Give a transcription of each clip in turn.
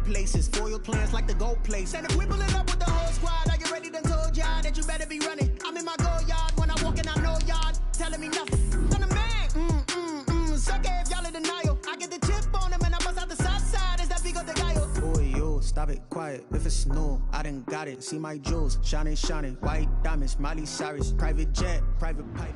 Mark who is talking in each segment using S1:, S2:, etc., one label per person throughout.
S1: places. Foil plans like the gold place. And if we pulling up with the whole squad, are you ready? Done told y'all that you better be running. I'm in my go yard when I walk in, I know y'all telling me nothing. I'm the man. Suck it if y'all in denial. I get the chip on him and I bust out the south side. Is that big of the guy? Boy, yo, stop it, quiet. If it's no, I done got it. See my jewels, shining, white diamonds, Miley Cyrus, private jet, private pilot.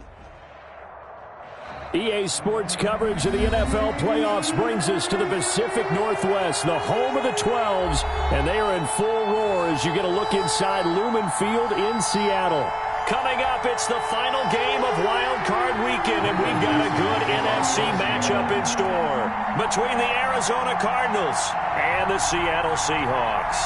S2: EA Sports coverage of the NFL playoffs brings us to the Pacific Northwest, the home of the 12s, and they are in full roar as you get a look inside Lumen Field in Seattle. Coming up, it's the final game of Wild Card Weekend, and we've got a good NFC matchup in store between the Arizona Cardinals and the Seattle Seahawks.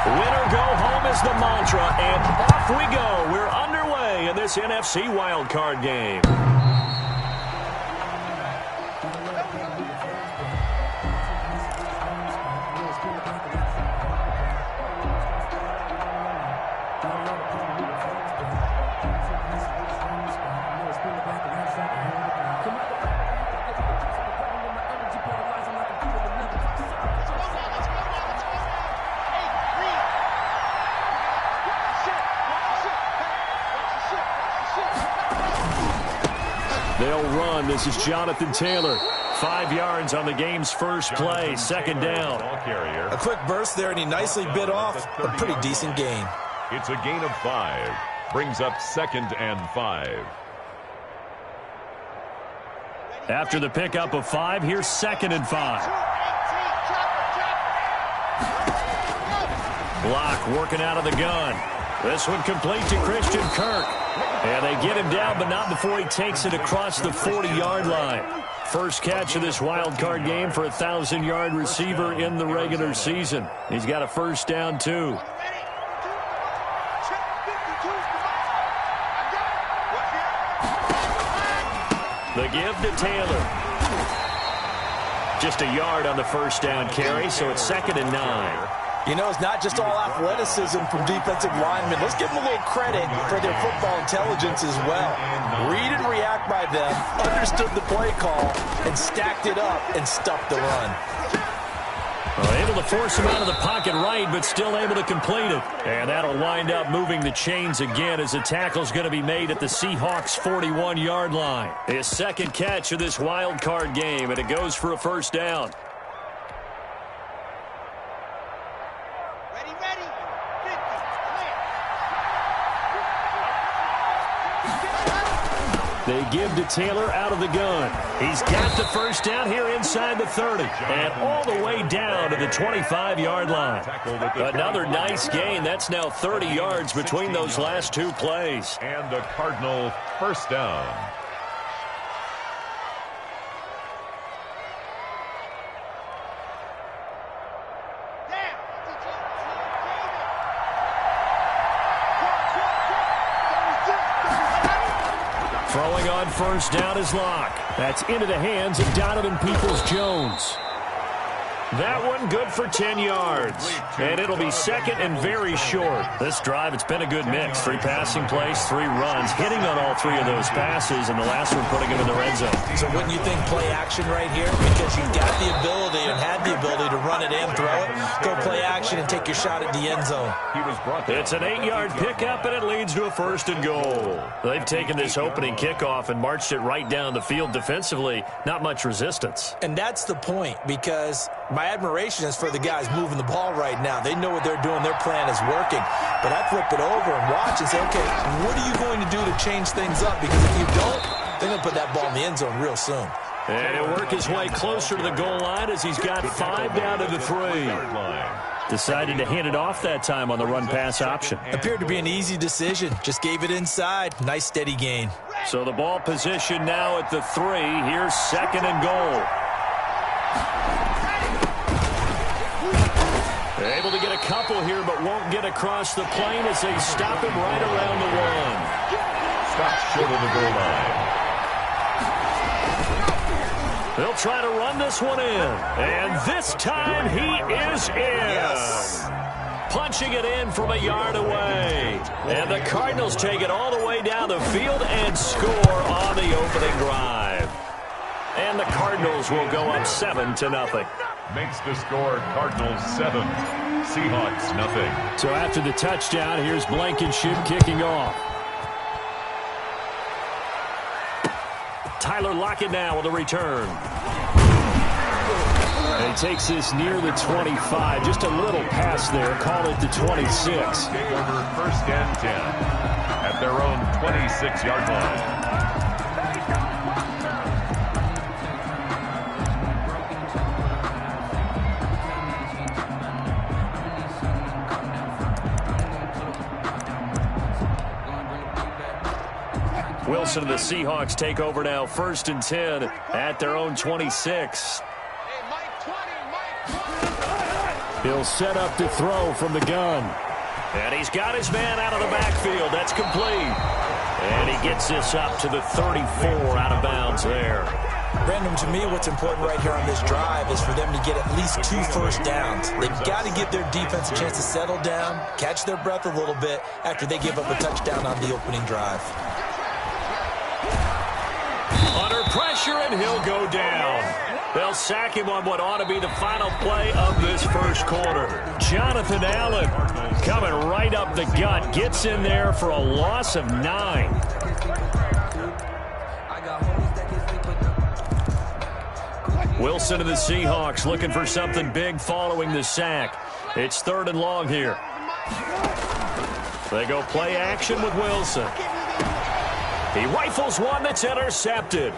S2: Winner go home is the mantra, and off we go. We're underway in this NFC wildcard game. They'll run. This is Jonathan Taylor. 5 yards on the game's first play. Second down.
S3: A quick burst there, and he nicely bit off a pretty decent gain.
S4: It's a gain of 5. Brings up 2nd and 5.
S2: After the pickup of 5, here's 2nd and 5. Block working out of the gun. This one complete to Christian Kirk. And they get him down, but not before he takes it across the 40-yard line. First catch of this wild card game for a 1,000-yard receiver in the regular season. He's got a first down, too. The give to Taylor. Just a yard on the first down carry, so it's 2nd and 9.
S3: You know, it's not just all athleticism from defensive linemen. Let's give them a little credit for their football intelligence as well. Read and react by them, understood the play call, and stacked it up and stuffed the run.
S2: Able to force him out of the pocket right, but still able to complete it. And that'll wind up moving the chains again as the tackle's going to be made at the Seahawks' 41-yard line. His second catch of this wild card game, and it goes for a first down. They give to Taylor out of the gun. He's got the first down here inside the 30 and all the way down to the 25-yard line. Another nice gain. That's now 30 yards between those last two plays.
S4: And a Cardinal first down.
S2: Throwing on first down is Locke. That's into the hands of Donovan Peoples-Jones. That one good for 10 yards. And it'll be second and very short. This drive, it's been a good mix. 3 passing plays, 3 runs. Hitting on all 3 of those passes, and the last one putting him in the red zone.
S3: So wouldn't you think play action right here? Because you've got the ability and had the ability to run it and throw it. Go play action and take your shot at the end zone.
S2: It's an 8-yard pickup, and it leads to a first and goal. They've taken this opening kickoff and marched it right down the field defensively. Not much resistance.
S3: And that's the point, because my admiration is for the guys moving the ball right now. They know what they're doing. Their plan is working. But I flip it over and watch and say, okay, what are you going to do to change things up? Because if you don't, they're going to put that ball in the end zone real soon.
S2: And he'll work his way closer to the goal line as he's got 5 down to the 3. Decided to hand it off that time on the run-pass option.
S3: Appeared to be an easy decision. Just gave it inside. Nice, steady gain.
S2: So the ball position now at the 3. Here's second and goal. Able to get a couple here, but won't get across the plane as they stop him right around the 1.
S4: Stopped short of the goal line.
S2: They'll try to run this one in. And this time he is in. Yes. Punching it in from a yard away. And the Cardinals take it all the way down the field and score on the opening drive. Cardinals will go up 7-0.
S4: Makes the score Cardinals 7, Seahawks nothing.
S2: So after the touchdown, here's Blankenship kicking off. Tyler Lockett now with a return. And he takes this near the 25. Just a little pass there. Call it the 26.
S4: Game over, 1st and 10 at their own 26-yard line.
S2: Wilson and the Seahawks take over now, 1st and 10 at their own 26. He'll set up to throw from the gun. And he's got his man out of the backfield. That's complete. And he gets this up to the 34 out of bounds there.
S3: Brandon, to me, what's important right here on this drive is for them to get at least 2 first downs. They've got to give their defense a chance to settle down, catch their breath a little bit after they give up a touchdown on the opening drive.
S2: Under pressure, and he'll go down. They'll sack him on what ought to be the final play of this first quarter. Jonathan Allen coming right up the gut. Gets in there for a loss of 9. Wilson and the Seahawks looking for something big following the sack. It's 3rd and long here. They go play action with Wilson. He rifles one that's intercepted.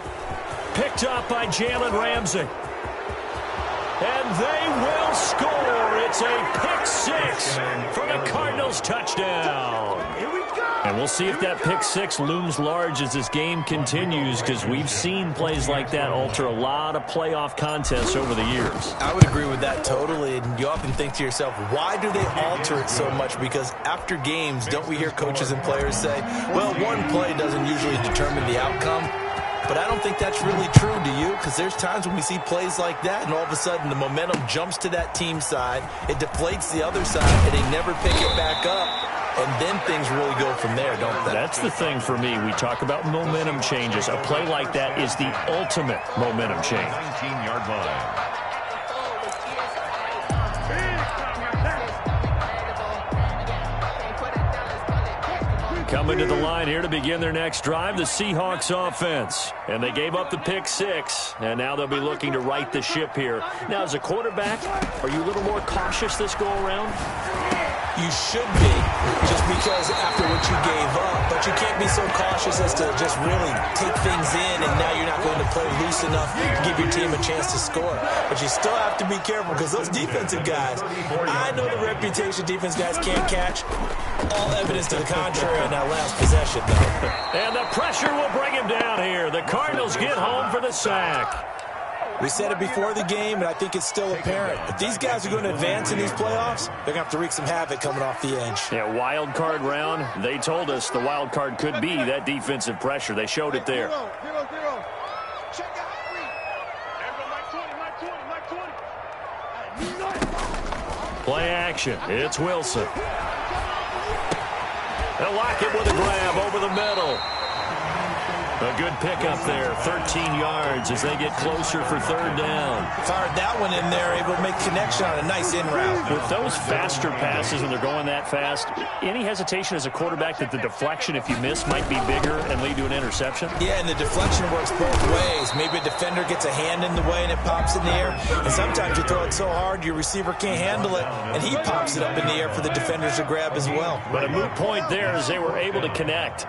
S2: Picked up by Jalen Ramsey. And they will score. It's a pick 6 for the Cardinals touchdown. And we'll see if that pick 6 looms large as this game continues, because we've seen plays like that alter a lot of playoff contests over the years.
S3: I would agree with that totally. And you often think to yourself, why do they alter it so much? Because after games, don't we hear coaches and players say, well, one play doesn't usually determine the outcome? But I don't think that's really true, do you? Because there's times when we see plays like that, and all of a sudden the momentum jumps to that team side. It deflates the other side, and they never pick it back up. And then things really go from there, don't they?
S2: That's the thing for me. We talk about momentum changes. A play like that is the ultimate momentum change.
S4: 19-yard line.
S2: Coming to the line here to begin their next drive, the Seahawks offense. And they gave up the pick 6, and now they'll be looking to right the ship here. Now, as a quarterback, are you a little more cautious this go-around?
S3: You should be, just because after what you gave up. But you can't be so cautious as to just really take things in, and now you're not going to play loose enough to give your team a chance to score. But you still have to be careful, because those defensive guys, I know the reputation defense guys can't catch. All evidence to the contrary on that last possession, though.
S2: And the pressure will bring him down here. The Cardinals get home for the sack.
S3: We said it before the game, and I think it's still apparent. If these guys are going to advance in these playoffs, they're going to have to wreak some havoc coming off the edge.
S2: Yeah, wild card round. They told us the wild card could be that defensive pressure. They showed it there. Play action. It's Wilson. They'll lock it with a grab over the middle. A good pickup there, 13 yards as they get closer for 3rd down.
S3: Fired that one in there, able to make connection on a nice in route.
S2: With those faster passes when they're going that fast, any hesitation as a quarterback that the deflection, if you miss, might be bigger and lead to an interception?
S3: Yeah, and the deflection works both ways. Maybe a defender gets a hand in the way and it pops in the air. And sometimes you throw it so hard your receiver can't handle it, and he pops it up in the air for the defenders to grab as well.
S2: But a moot point there as they were able to connect.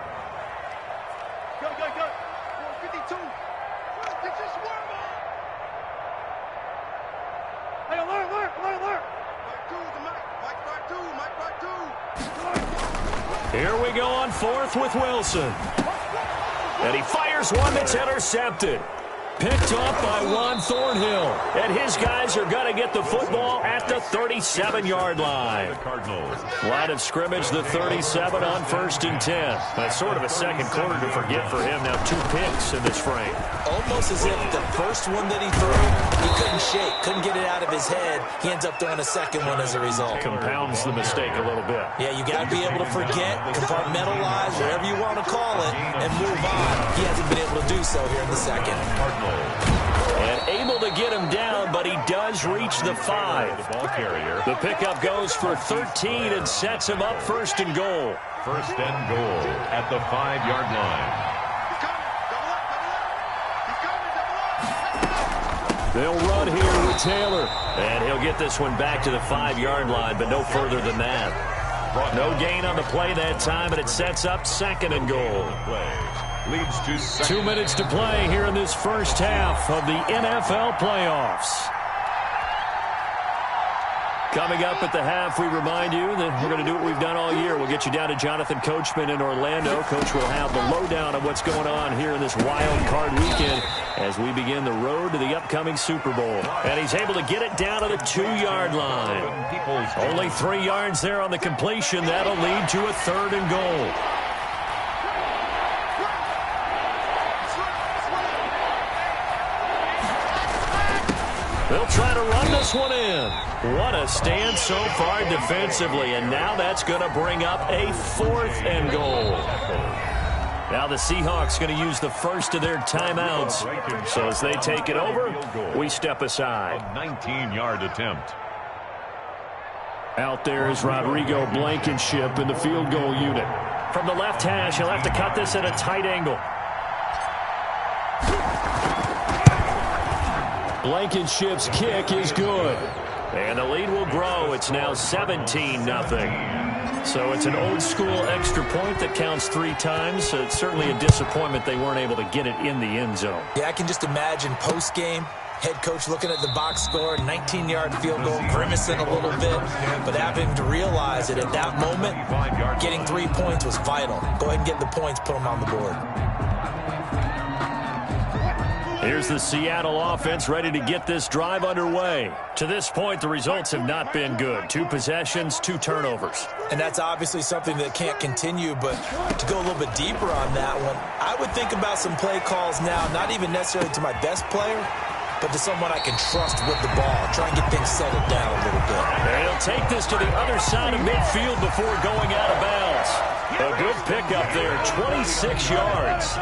S2: Here we go on 4th with Wilson. And he fires one that's intercepted. Picked up by Juan Thornhill. And his guys are going to get the football at the 37-yard line. Line of scrimmage, the 37 on 1st and 10. That's sort of a second quarter to forget for him. Now 2 picks in this frame.
S3: Almost as if the first one that he threw, he couldn't shake, couldn't get it out of his head. He ends up throwing a second one as a result.
S2: Compounds the mistake a little bit.
S3: Yeah, you got to be able to forget, compartmentalize, whatever you want to call it, and move on. He hasn't been able to do so here in the second.
S2: to get him down, but he does reach the 5.
S4: The ball carrier.
S2: The pickup goes for 13 and sets him up 1st and goal.
S4: 1st and goal at the 5-yard line.
S2: They'll run here with Taylor. And he'll get this one back to the 5-yard line, but no further than that. No gain on the play that time, and it sets up 2nd and goal.
S4: Leads to
S2: 2 minutes to play here in this first half of the NFL playoffs. Coming up at the half, we remind you that we're going to do what we've done all year. We'll get you down to Jonathan Coachman in Orlando. Coach will have the lowdown of what's going on here in this wild card weekend as we begin the road to the upcoming Super Bowl. And he's able to get it down to the 2-yard line. Only 3 yards there on the completion. That'll lead to a 3rd and goal. They'll try to run this one in. What a stand so far defensively, and now that's going to bring up a 4th and goal. Now the Seahawks going to use the first of their timeouts. So as they take it over, we step aside.
S4: A 19-yard attempt.
S2: Out there is Rodrigo Blankenship in the field goal unit. From the left hash, he'll have to cut this at a tight angle. Blankenship's kick is good. And the lead will grow. It's now 17-0. So it's an old-school extra point that counts 3 times. So it's certainly a disappointment they weren't able to get it in the end zone.
S3: Yeah, I can just imagine post-game, head coach looking at the box score, 19-yard field goal, grimacing a little bit, but having to realize that at that moment, getting 3 points was vital. Go ahead and get the points, put them on the board.
S2: Here's the Seattle offense ready to get this drive underway. To this point, the results have not been good. 2 possessions, 2 turnovers.
S3: And that's obviously something that can't continue, but to go a little bit deeper on that one, I would think about some play calls now, not even necessarily to my best player, but to someone I can trust with the ball. Try and get things settled down a little bit.
S2: And he'll take this to the other side of midfield before going out of bounds. A good pickup there, 26 yards.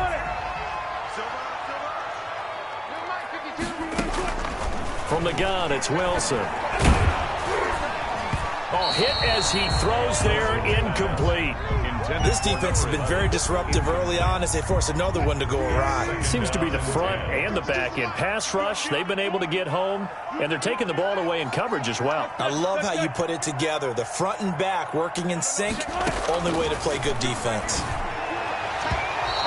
S2: From the gun, it's Wilson. Oh, hit as he throws there, incomplete.
S3: This defense has been very disruptive early on as they force another one to go awry.
S2: Seems to be the front and the back end. Pass rush, they've been able to get home, and they're taking the ball away in coverage as well.
S3: I love how you put it together. The front and back working in sync, only way to play good defense.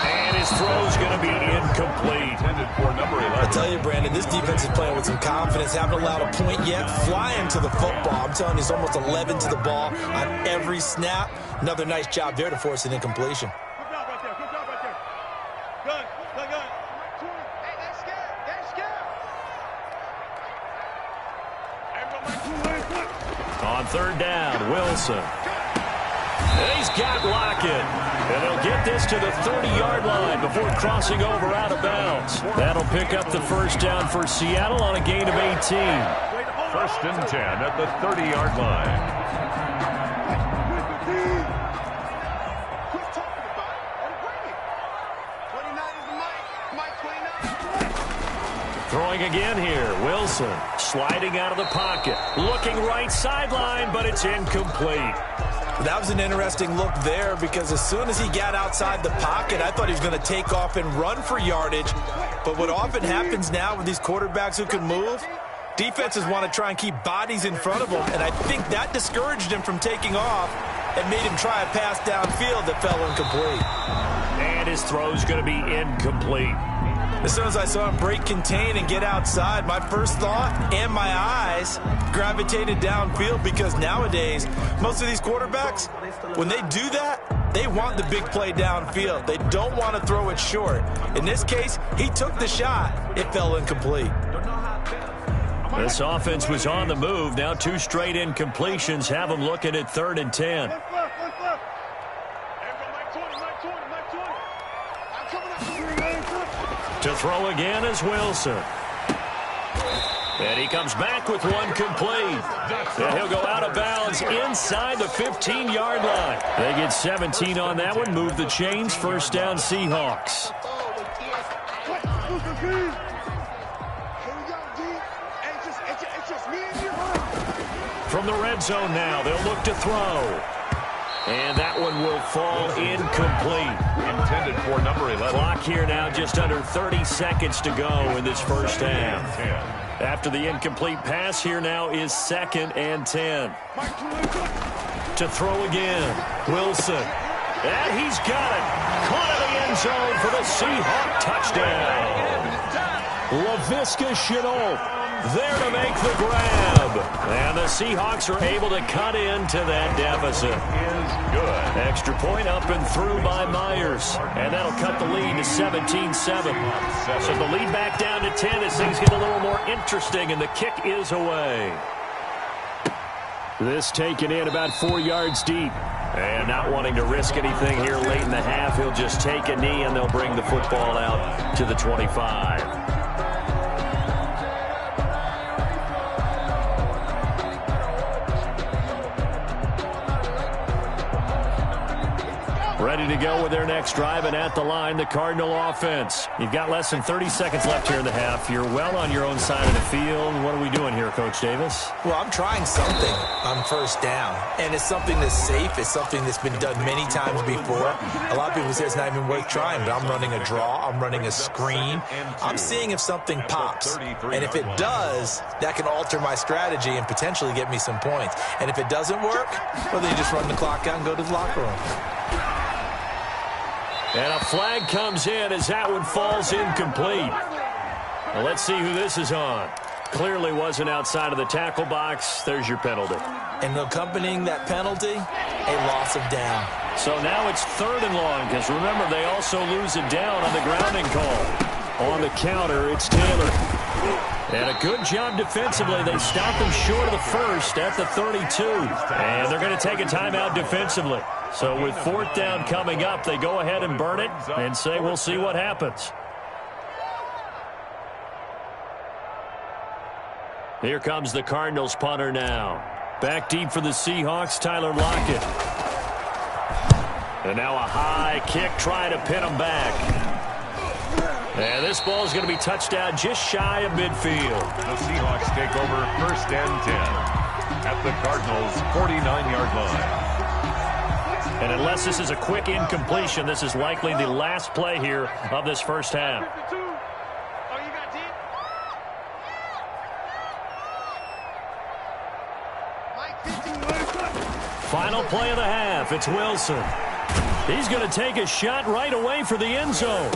S2: And his throw's going to be incomplete.
S3: I tell you, Brandon, this defense is playing with some confidence. Haven't allowed a point yet. Flying to the football. I'm telling you, it's almost 11 to the ball on every snap. Another nice job there to force an incompletion.
S5: Good job right there. Good job right there. Good. Good, good. Hey, they're scared. They're scared.
S2: On 3rd down, Wilson. And he's got Lockett. And they'll get this to the 30-yard line before crossing over out of bounds. That'll pick up the first down for Seattle on a gain of 18.
S4: 1st and 10 at the 30-yard line.
S2: Throwing again here, Wilson sliding out of the pocket. Looking right sideline, but it's incomplete.
S3: That was an interesting look there because as soon as he got outside the pocket, I thought he was going to take off and run for yardage. But what often happens now with these quarterbacks who can move, defenses want to try and keep bodies in front of them, and I think that discouraged him from taking off and made him try a pass downfield that fell incomplete.
S2: And his throw's going to be incomplete.
S3: As soon as I saw him break contain and get outside, my first thought and my eyes gravitated downfield because nowadays, most of these quarterbacks, when they do that, they want the big play downfield. They don't want to throw it short. In this case, he took the shot. It fell incomplete.
S2: This offense was on the move. Now 2 straight incompletions have them looking at 3rd and 10. To throw again is Wilson. And he comes back with one complete. And he'll go out of bounds inside the 15-yard line. They get 17 on that one. Move the chains. First down, Seahawks. From the red zone now, they'll look to throw. And that one will fall incomplete.
S4: Intended for number 11.
S2: Clock here now, just under 30 seconds to go in this first half. After the incomplete pass, here now is 2nd and 10. To throw again, Wilson. And he's got it. Caught in the end zone for the Seahawk touchdown. Laviska Shenault there to make the grab. And the Seahawks are able to cut into that deficit.
S4: Is good.
S2: Extra point up and through by Myers. And that'll cut the lead to 17-7. So the lead back down to 10 as things get a little more interesting, and the kick is away. This taken in about 4 yards deep. And not wanting to risk anything here late in the half, he'll just take a knee, and they'll bring the football out to the 25. Ready to go with their next drive, and at the line, the Cardinal offense. You've got less than 30 seconds left here in the half. You're well on your own side of the field. What are we doing here, Coach Davis?
S3: Well, I'm trying something on first down, and it's something that's safe. It's something that's been done many times before. A lot of people say it's not even worth trying, but I'm running a draw. I'm running a screen. I'm seeing if something pops, and if it does, that can alter my strategy and potentially get me some points. And if it doesn't work, well, then you just run the clock out and go to the locker room.
S2: And a flag comes in as that one falls incomplete. Well, let's see who this is on. Clearly wasn't outside of the tackle box. There's your penalty.
S3: And accompanying that penalty, a loss of down.
S2: So now it's 3rd and long, because remember, they also lose it down on the grounding call. On the counter, it's Taylor. And a good job defensively. They stopped them short of the first at the 32. And they're going to take a timeout defensively. So with 4th down coming up, they go ahead and burn it and say, we'll see what happens. Here comes the Cardinals punter now. Back deep for the Seahawks, Tyler Lockett. And now a high kick trying to pin them back. And this ball is going to be touched down just shy of midfield.
S4: The Seahawks take over 1st and 10 at the Cardinals' 49-yard line.
S2: And unless this is a quick incompletion, this is likely the last play here of this first half. Final play of the half. It's Wilson. He's going to take a shot right away for the end zone.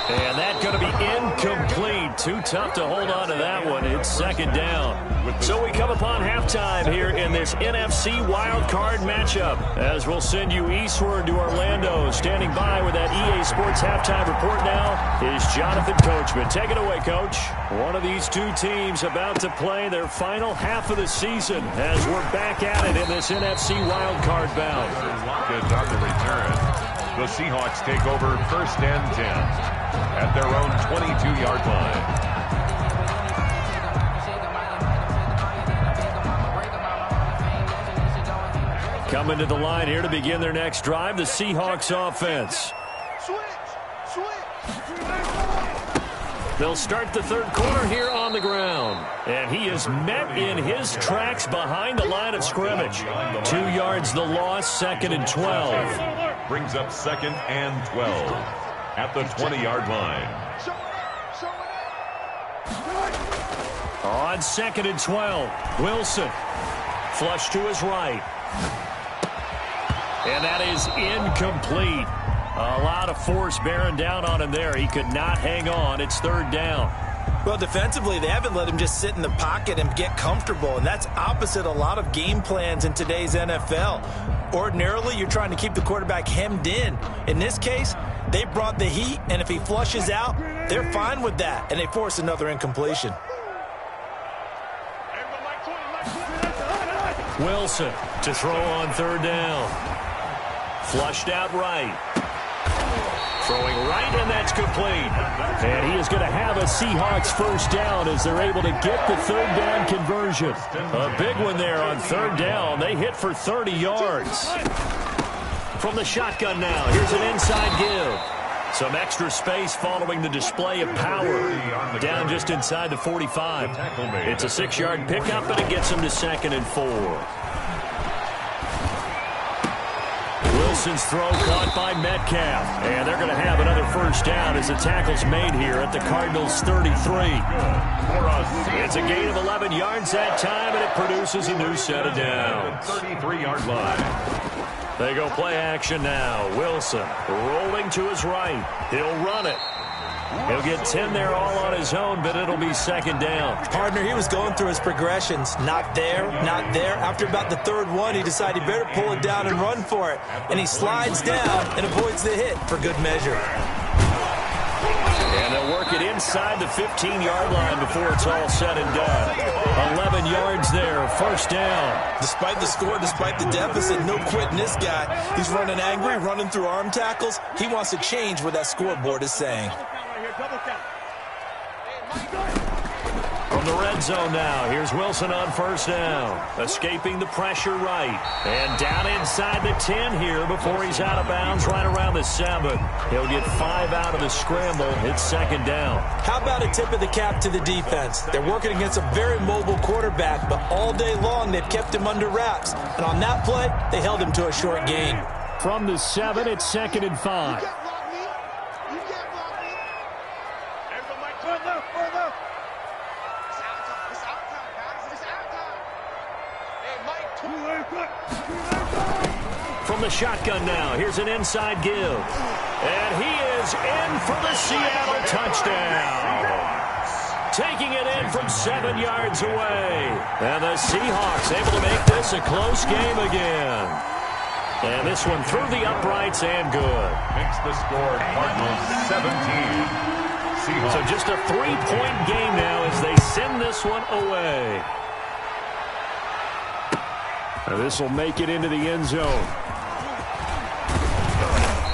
S2: And that's going to be incomplete. Too tough to hold on to that one. It's 2nd down. So we come upon halftime here in this NFC wildcard matchup, as we'll send you eastward to Orlando. Standing by with that EA Sports halftime report now is Jonathan Coachman. Take it away, Coach. One of these two teams about to play their final half of the season as we're back at it in this NFC wildcard bout.
S4: Lockett on the return. The Seahawks take over 1st and 10 at their own 22-yard line.
S2: Coming to the line here to begin their next drive, the Seahawks offense. They'll start the 3rd quarter here on the ground. And he is met in his tracks behind the line of scrimmage. 2 yards the loss, 2nd and 12.
S4: Brings up 2nd and 12 at the 20-yard line.
S2: On 2nd and 12, Wilson. Flush to his right. And that is incomplete. A lot of force bearing down on him there. He could not hang on. It's 3rd down.
S3: Well, defensively, they haven't let him just sit in the pocket and get comfortable, and that's opposite a lot of game plans in today's NFL. Ordinarily, you're trying to keep the quarterback hemmed in. In this case, they brought the heat, and if he flushes out, they're fine with that, and they force another incompletion.
S2: Wilson to throw on 3rd down. Flushed out right. Throwing right, and that's complete. And he is going to have a Seahawks 1st down as they're able to get the 3rd down conversion. A big one there on 3rd down. They hit for 30 yards. From the shotgun now, here's an inside give. Some extra space following the display of power. down just inside the 45. It's a 6-yard pickup, and it gets him to 2nd and 4. Wilson's throw caught by Metcalf. And they're going to have another first down as the tackle's made here at the Cardinals' 33. It's a gain of 11 yards that time, and it produces a new set of downs.
S4: 33-yard line.
S2: They go play action now. Wilson rolling to his right. He'll run it. He'll get 10 there all on his own, but it'll be 2nd down.
S3: Partner, he was going through his progressions. Not there, not there. After about the 3rd one, he decided he better pull it down and run for it. And he slides down and avoids the hit for good measure.
S2: And they'll work it inside the 15-yard line before it's all said and done. 11 yards there, first down.
S3: Despite the score, despite the deficit, no quitting this guy. He's running angry, running through arm tackles. He wants to change what that scoreboard is saying.
S2: From the red zone now, here's Wilson on first down. Escaping the pressure right. And down inside the 10 here before he's out of bounds right around the 7. He'll get 5 out of the scramble. It's 2nd down.
S3: How about a tip of the cap to the defense? They're working against a very mobile quarterback, but all day long they've kept him under wraps. And on that play, they held him to a short gain.
S2: From the 7, it's 2nd and 5. From the shotgun now, here's an inside give. And he is in for the Seattle touchdown. Taking it in from 7 yards away. And the Seahawks able to make this a close game again. And this one through the uprights and good.
S4: Makes the score Cardinals 17. Seahawks.
S2: So just a 3-point game now as they send this one away. And this will make it into the end zone.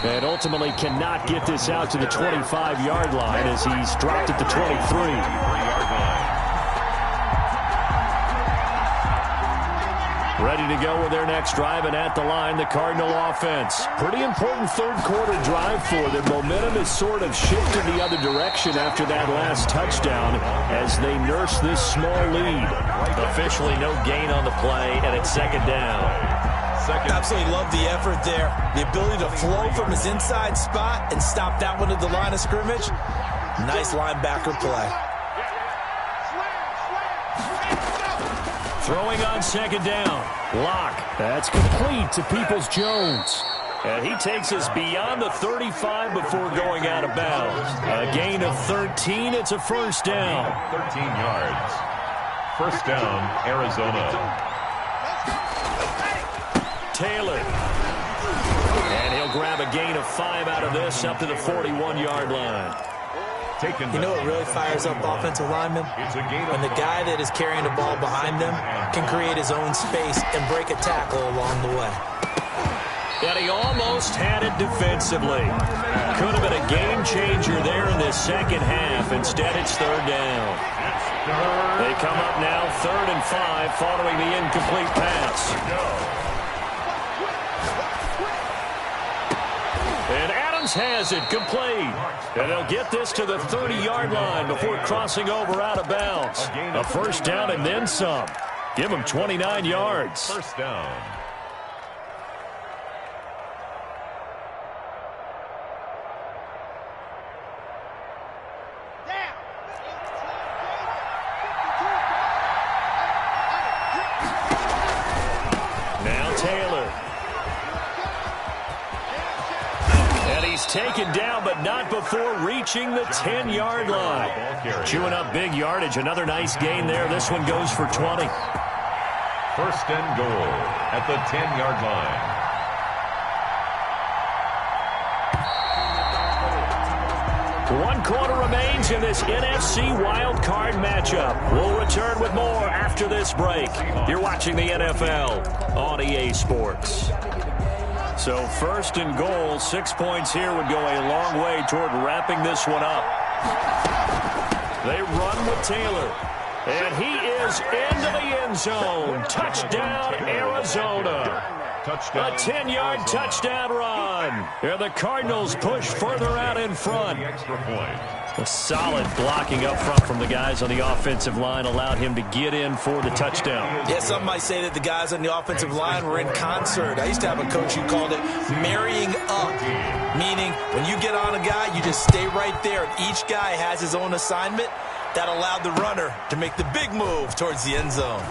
S2: And ultimately cannot get this out to the 25-yard line as he's dropped at the 23. Ready to go with their next drive, and at the line, the Cardinal offense. Pretty important third-quarter drive for them. Momentum has sort of shifted the other direction after that last touchdown as they nurse this small lead. Officially no gain on the play, and it's 2nd down.
S3: Absolutely love the effort there. The ability to flow from his inside spot and stop that one at the line of scrimmage. Nice linebacker play.
S2: Throwing on 2nd down. Lock. That's complete to Peoples-Jones. And he takes us beyond the 35 before going out of bounds. A gain of 13. It's a first down.
S4: 13 yards. First down, Arizona.
S2: Taylor. And he'll grab a gain of 5 out of this up to the 41-yard line.
S3: You know what really fires up offensive linemen? When the guy that is carrying the ball behind them can create his own space and break a tackle along the way.
S2: And he almost had it defensively. Could have been a game changer there in this second half. Instead, it's 3rd down. They come up now 3rd and 5 following the incomplete pass. And Adams has it complete. And they'll get this to the 30-yard line before crossing over out of bounds. A first down and then some. Give them 29 yards.
S4: First down.
S2: Now Taylor. And he's taken down, but not before reaching the 10-yard line. Chewing up big yardage. Another nice gain there. This one goes for 20.
S4: First and goal at the 10-yard line.
S2: One quarter remains in this NFC Wild Card matchup. We'll return with more after this break. You're watching the NFL on EA Sports. So first and goal, 6 points here would go a long way toward wrapping this one up. They run with Taylor. And he is into the end zone. Touchdown, Arizona.
S4: Touchdown.
S2: A 10-yard touchdown run. And the Cardinals push further out in front.
S4: Extra point.
S2: A solid blocking up front from the guys on the offensive line allowed him to get in for the touchdown.
S3: Yeah, some might say that the guys on the offensive line were in concert. I used to have a coach who called it marrying up, meaning when you get on a guy, you just stay right there. And each guy has his own assignment. That allowed the runner to make the big move towards the end zone.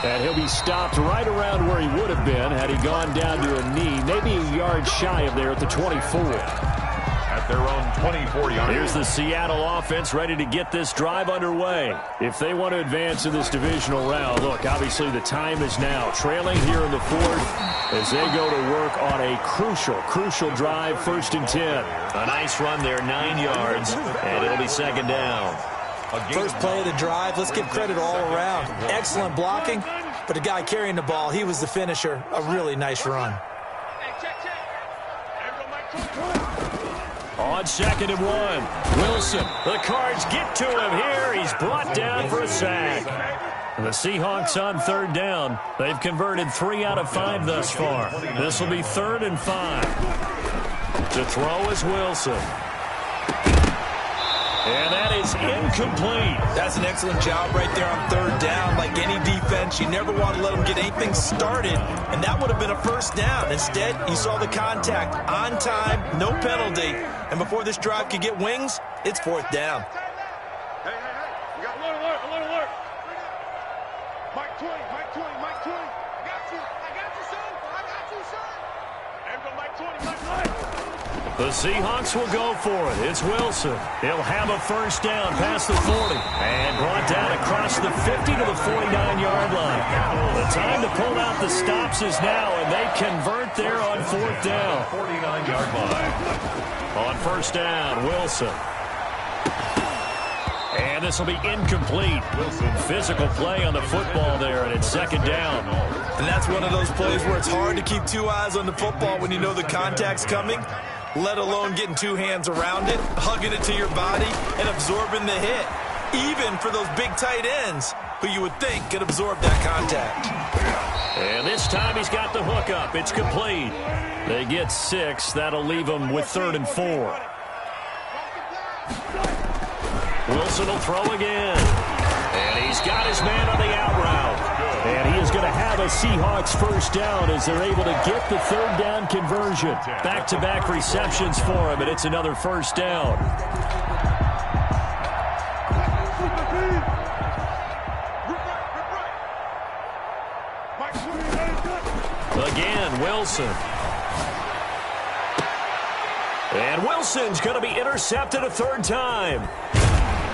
S2: And he'll be stopped right around where he would have been had he gone down to a knee, maybe a yard shy of there at the 24.
S4: At their own 24-yard.
S2: Here's the Seattle offense ready to get this drive underway. If they want to advance in this divisional round, look, obviously the time is now. Trailing here in the fourth as they go to work on a crucial drive, 1st and 10. A nice run there, 9 yards, and it'll be 2nd down.
S3: First play of the drive, let's give credit all around. Excellent blocking, but the guy carrying the ball, he was the finisher. A really nice run.
S2: On 2nd and 1, Wilson. The Cards get to him here. He's brought down for a sack. The Seahawks on 3rd down. They've converted 3 out of 5 thus far. This will be 3rd and 5. To throw is Wilson. And that is incomplete.
S3: That's an excellent job right there on 3rd down. Like any defense, you never want to let them get anything started, and that would have been a 1st down. Instead, you saw the contact on time, no penalty, and before this drive could get wings, it's 4th down.
S5: Hey, you got alert. Mike 20. I got you, son. Everybody, Mike 20.
S2: The Seahawks will go for it. It's Wilson. He'll have a 1st down past the 40. And brought down across the 50 to the 49-yard line. The time to pull out the stops is now, and they convert there on 4th down.
S4: 49-yard line.
S2: On 1st down, Wilson. And this will be incomplete.
S4: Wilson.
S2: Physical play on the football there, and it's 2nd down.
S3: And that's one of those plays where it's hard to keep 2 eyes on the football when you know the contact's coming, let alone getting 2 hands around it, hugging it to your body, and absorbing the hit. Even for those big tight ends who you would think could absorb that contact.
S2: And this time he's got the hook up. It's complete. They get 6. That'll leave them with 3rd and 4. Wilson will throw again. And he's got his man on the out route. And he is going to have a Seahawks 1st down as they're able to get the 3rd down conversion. Back-to-back receptions for him, and it's another 1st down. Again, Wilson. And Wilson's going to be intercepted a 3rd time.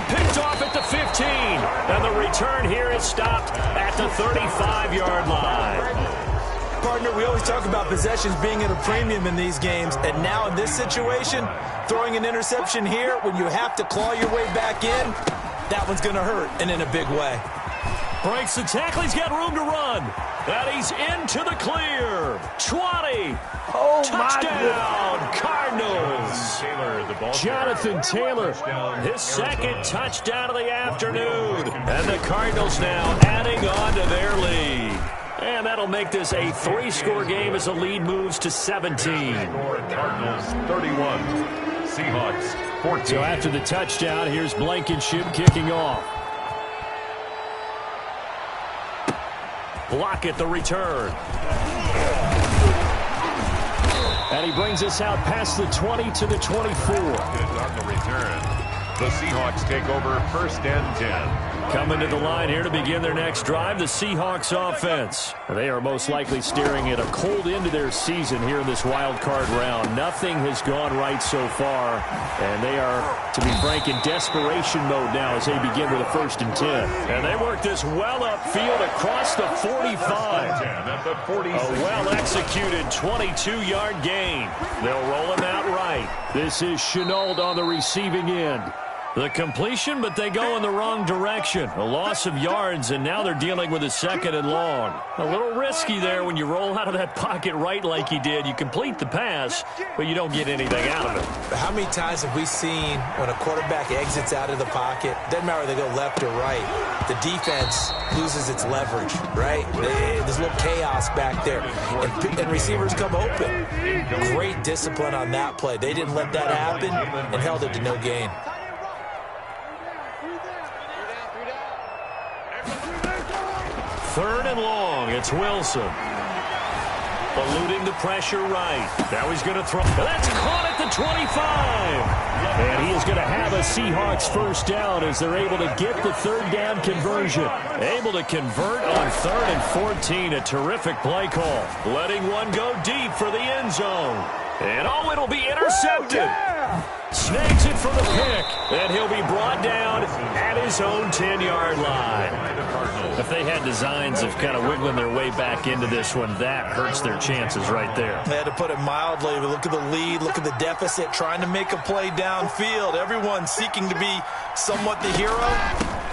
S2: Picked off at the 15. And the return here is stopped at the 35-yard line.
S3: Partner, we always talk about possessions being at a premium in these games. And now in this situation, throwing an interception here when you have to claw your way back in, that one's going to hurt, and in a big way.
S2: Breaks the tackle. He's got room to run. And he's into the clear. 20. Touchdown, Cardinals. Jonathan Taylor, his 2nd touchdown of the afternoon. And the Cardinals now adding on to their lead. And that'll make this a 3-score game as the lead moves to 17.
S4: Cardinals 31. Seahawks 14.
S2: So after the touchdown, here's Blankenship kicking off. Block at the return. And he brings us out past the 20 to the 24.
S4: On the return, the Seahawks take over 1st and 10.
S2: Coming to the line here to begin their next drive, the Seahawks offense. They are most likely staring at a cold end to their season here in this wild card round. Nothing has gone right so far, and they are, to be frank, in desperation mode now as they begin with a 1st and 10. And they work this well upfield across the 45. A well-executed 22-yard gain. They'll roll him out right. This is Chenault on the receiving end. The completion, but they go in the wrong direction. A loss of yards, and now they're dealing with a 2nd and long. A little risky there when you roll out of that pocket right like you did. You complete the pass, but you don't get anything out of it.
S3: But how many times have we seen when a quarterback exits out of the pocket, doesn't matter whether they go left or right, the defense loses its leverage, right? There's a little chaos back there, and receivers come open. Great discipline on that play. They didn't let that happen and held it to no gain.
S2: 3rd and long. It's Wilson. Eluding the pressure right. Now he's going to throw. That's caught at the 25. And he is going to have a Seahawks 1st down as they're able to get the 3rd down conversion. Able to convert on 3rd and 14. A terrific play call. Letting one go deep for the end zone. And oh, it'll be intercepted. Snags it for the pick. And he'll be brought down at his own 10-yard line. If they had designs of kind of wiggling their way back into this one, that hurts their chances right there.
S3: They had to put it mildly. But look at the lead. Look at the deficit. Trying to make a play downfield. Everyone seeking to be somewhat the hero.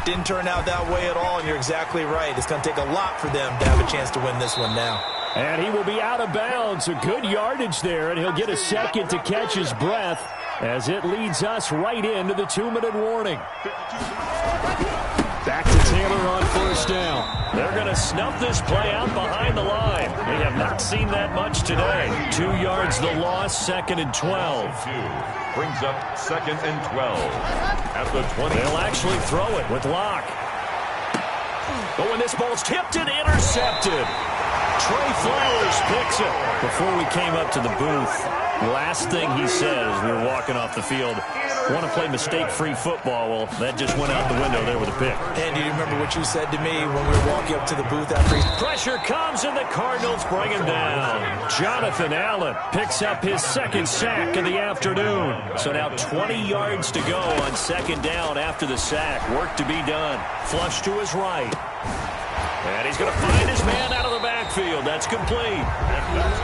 S3: Didn't turn out that way at all, and you're exactly right. It's going to take a lot for them to have a chance to win this one now.
S2: And he will be out of bounds. A good yardage there, and he'll get a second to catch his breath as it leads us right into the 2-minute warning. Back to Taylor on 1st down. They're going to snuff this play out behind the line. We have not seen that much today. 2 yards the loss, 2nd and 12.
S4: Brings up 2nd and 12 at the 20.
S2: They'll actually throw it with Locke. But when this ball's tipped and intercepted, Trey Flowers picks it. Before we came up to the booth, last thing he said as we were walking off the field, want to play mistake-free football. Well, that just went out the window there with a pick.
S3: And do you remember what you said to me when we were walking up to the booth after
S2: Pressure comes, and the Cardinals bring him down. Jonathan Allen picks up his 2nd sack of the afternoon. So now 20 yards to go on 2nd down after the sack. Work to be done. Flush to his right. And he's going to find his man out of the backfield. That's complete.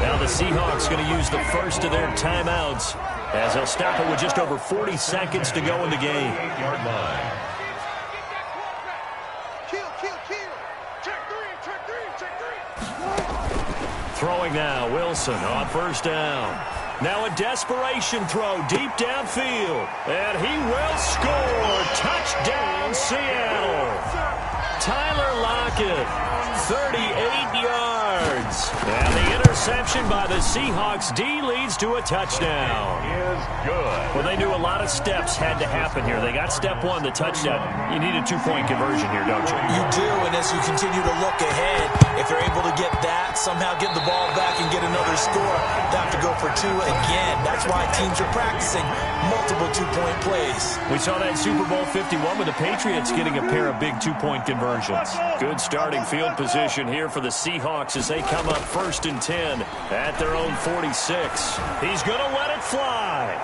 S2: Now the Seahawks going to use the first of their timeouts as they'll stop it with just over 40 seconds to go in the game.
S4: Yard line.
S2: Throwing now, Wilson on 1st down. Now a desperation throw deep downfield. And he will score. Touchdown, Seattle. Tyler Lockett, 38 yards. And the interception by the Seahawks D leads to a touchdown.
S4: Is good.
S2: Well, they knew a lot of steps had to happen here. They got step 1, the touchdown. You need a 2-point conversion here, don't you?
S3: You do, and as you continue to look ahead, if they're able to get that, somehow get the ball back and get another score, they have to go for 2 again. That's why teams are practicing multiple 2-point plays.
S2: We saw that in Super Bowl 51 with the Patriots getting a pair of big 2-point conversions. Good starting field position here for the Seahawks as they come up 1st and 10 at their own 46. He's going to let it fly.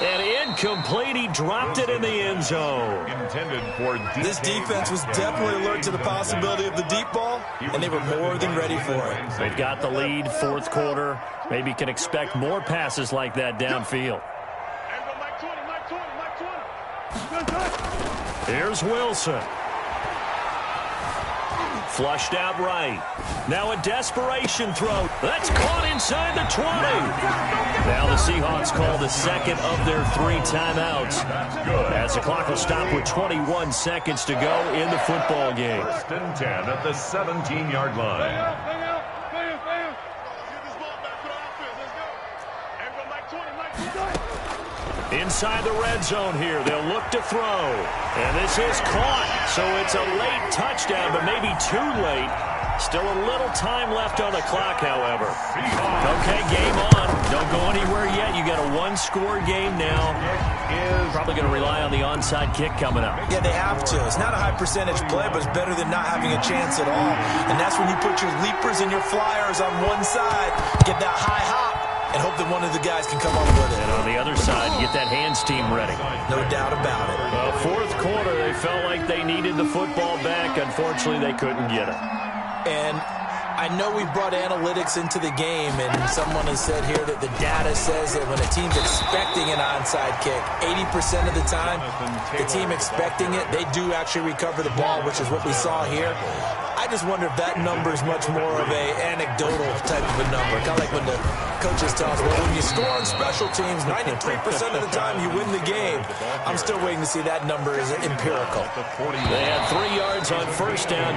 S2: And incomplete. He dropped it in the end zone.
S4: Intended for
S3: this defense was definitely alert to the possibility of the deep ball, and they were more than ready for it.
S2: They've got the lead, 4th quarter. Maybe can expect more passes like that downfield. Here's Wilson. Flushed out right. Now a desperation throw. That's caught inside the 20. Now the Seahawks call the 2nd of their 3 timeouts. As the clock will stop with 21 seconds to go in the football game.
S4: 1st and 10 at the 17-yard line.
S2: Inside the red zone here, they'll look to throw. And this is caught, so it's a late touchdown, but maybe too late. Still a little time left on the clock, however. Okay, game on. Don't go anywhere yet. You got a 1-score game now. Probably going to rely on the onside kick coming up.
S3: Yeah, they have to. It's not a high percentage play, but it's better than not having a chance at all. And that's when you put your leapers and your flyers on one side, get that high hop, and hope that one of the guys can come up with it.
S2: And on the other side, get that hands team ready.
S3: No doubt about it.
S2: 4th quarter, they felt like they needed the football back. Unfortunately, they couldn't get it.
S3: And I know we brought analytics into the game, and someone has said here that the data says that when a team's expecting an onside kick, 80% of the time, the team expecting it, they do actually recover the ball, which is what we saw here. I just wonder if that number is much more of a anecdotal type of a number. Kind of like when the coaches tell us, well, when you score on special teams, 93% of the time you win the game. I'm still waiting to see that number is empirical.
S2: They had 3 yards on first down.